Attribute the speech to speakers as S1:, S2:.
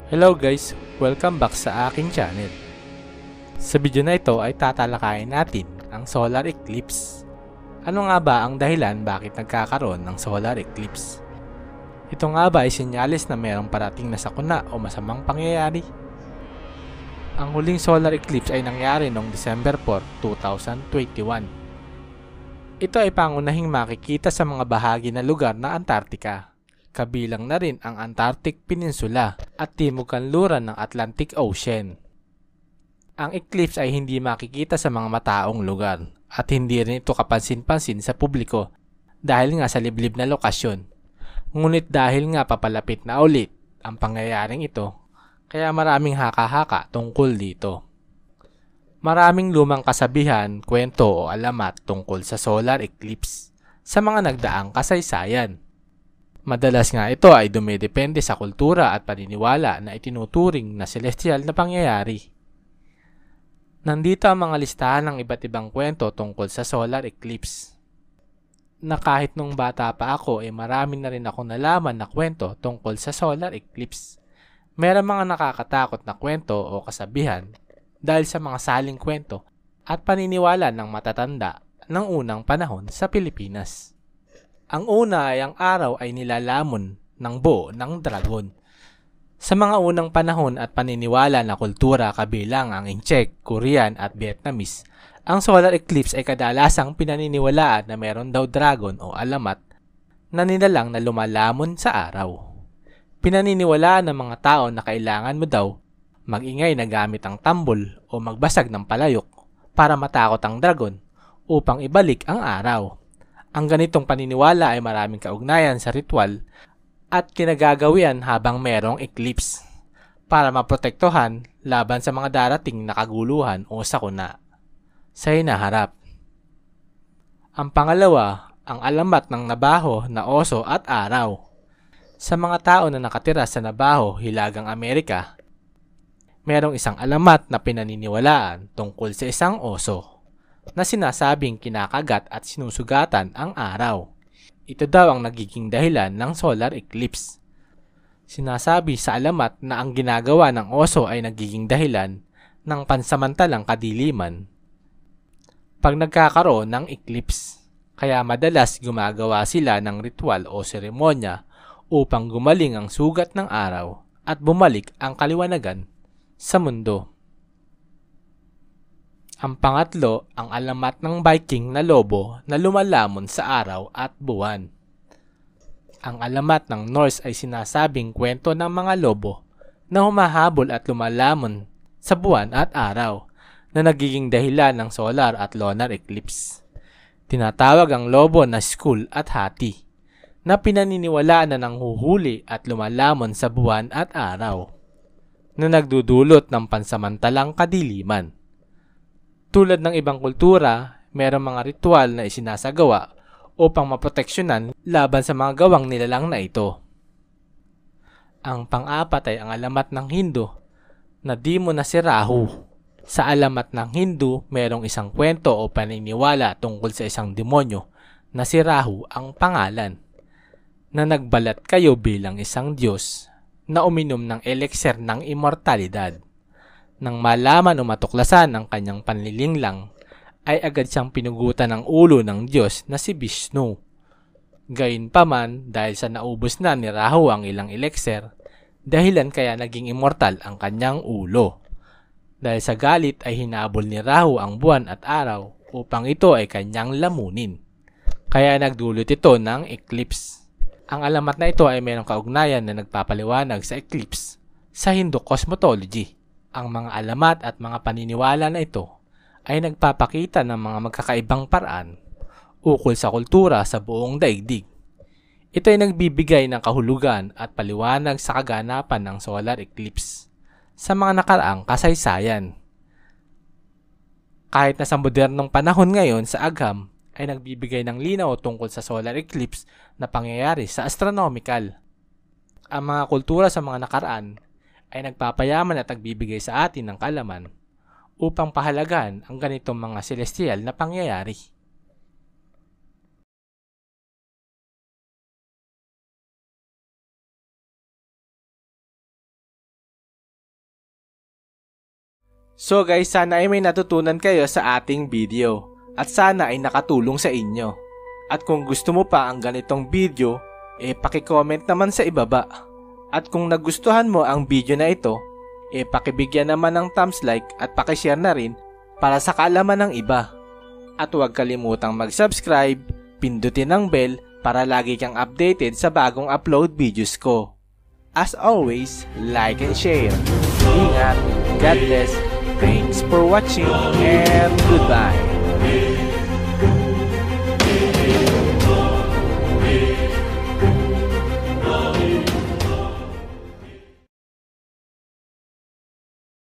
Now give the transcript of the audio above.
S1: Hello guys! Welcome back sa aking channel. Sa video na ito ay tatalakayin natin ang solar eclipse. Ano nga ba ang dahilan bakit nagkakaroon ng solar eclipse? Ito nga ba ay senyales na mayroong parating na sakuna o masamang pangyayari? Ang huling solar eclipse ay nangyari noong December 4, 2021. Ito ay pangunahing makikita sa mga bahagi na lugar ng Antarctica. Kabilang na rin ang Antarctic Peninsula at timog kanluran ng Atlantic Ocean. Ang eclipse ay hindi makikita sa mga mataong lugar at hindi rin ito kapansin-pansin sa publiko dahil nga sa liblib na lokasyon. Ngunit dahil nga papalapit na ulit ang pangyayaring ito, kaya maraming haka-haka tungkol dito. Maraming lumang kasabihan, kwento o alamat tungkol sa solar eclipse sa mga nagdaang kasaysayan. Madalas nga ito ay dumidepende sa kultura at paniniwala na itinuturing na celestial na pangyayari. Nandito ang mga listahan ng iba't ibang kwento tungkol sa solar eclipse. Na kahit nung bata pa ako ay marami na rin akong nalaman na kwento tungkol sa solar eclipse. Merong mga nakakatakot na kwento o kasabihan dahil sa mga saling kwento at paniniwala ng matatanda ng unang panahon sa Pilipinas. Ang una ay ang araw ay nilalamon ng buo ng dragon. Sa mga unang panahon at paniniwala na kultura kabilang ang Inchek, Korean at Vietnamese, ang solar eclipse ay kadalasang pinaniniwalaan na meron daw dragon o alamat na nilalang na lumalamon sa araw. Pinaniniwalaan ng mga tao na kailangan mo daw mag-ingay na gamit ang tambol o magbasag ng palayok para matakot ang dragon upang ibalik ang araw. Ang ganitong paniniwala ay maraming kaugnayan sa ritual at kinagagawian habang merong eclipse para maprotektuhan laban sa mga darating na kaguluhan o sakuna sa hinaharap. Ang pangalawa, ang alamat ng Navajo na oso at araw. Sa mga tao na nakatira sa Navajo, Hilagang Amerika, merong isang alamat na pinaniniwalaan tungkol sa isang oso na sinasabing kinakagat at sinusugatan ang araw. Ito daw ang nagiging dahilan ng solar eclipse. Sinasabi sa alamat na ang ginagawa ng oso ay nagiging dahilan ng pansamantalang kadiliman pag nagkakaroon ng eclipse. Kaya madalas gumagawa sila ng ritual o seremonya upang gumaling ang sugat ng araw at bumalik ang kaliwanagan sa mundo. Ang pangatlo, ang alamat ng Viking na lobo na lumalamon sa araw at buwan. Ang alamat ng Norse ay sinasabing kwento ng mga lobo na humahabol at lumalamon sa buwan at araw na nagiging dahilan ng solar at lunar eclipse. Tinatawag ang lobo na skull at hati na pinaniniwalaan na nanghuhuli at lumalamon sa buwan at araw na nagdudulot ng pansamantalang kadiliman. Tulad ng ibang kultura, mayroong mga ritual na isinasagawa upang maproteksyonan laban sa mga gawang nilalang na ito. Ang pang-apat ay ang alamat ng Hindu na Demon na si Rahu. Sa alamat ng Hindu, mayroong isang kwento o paniniwala tungkol sa isang demonyo na si Rahu ang pangalan, na nagbalat kayo bilang isang Diyos na uminom ng elixir ng immortalidad. Nang malaman o matuklasan ang kanyang panlilinglang, ay agad siyang pinugutan ng ulo ng Diyos na si Vishnu. Gayunpaman, dahil sa naubos na ni Rahu ang ilang elixir, dahilan kaya naging immortal ang kanyang ulo. Dahil sa galit ay hinabol ni Rahu ang buwan at araw upang ito ay kanyang lamunin. Kaya nagdulot ito ng eclipse. Ang alamat na ito ay mayroong kaugnayan na nagpapaliwanag sa eclipse sa Hindu cosmology. Ang mga alamat at mga paniniwala na ito ay nagpapakita ng mga magkakaibang paraan ukol sa kultura sa buong daigdig. Ito ay nagbibigay ng kahulugan at paliwanag sa kaganapan ng solar eclipse sa mga nakaraang kasaysayan. Kahit na sa modernong panahon ngayon sa agham ay nagbibigay ng linaw tungkol sa solar eclipse na pangyayari sa astronomical. Ang mga kultura sa mga nakaraan ay nagpapayaman at nagbibigay sa atin ng kaalaman upang pahalagahan ang ganitong mga celestial na pangyayari. So guys, sana ay may natutunan kayo sa ating video at sana ay nakatulong sa inyo. At kung gusto mo pa ang ganitong video, paki-comment naman sa ibaba. At kung nagustuhan mo ang video na ito, pakibigyan naman ng thumbs like at paki-share na rin para sa kaalaman ng iba. At huwag kalimutang mag-subscribe, pindutin ang bell para lagi kang updated sa bagong upload videos ko. As always, like and share. Ingat, God bless, thanks for watching, and goodbye.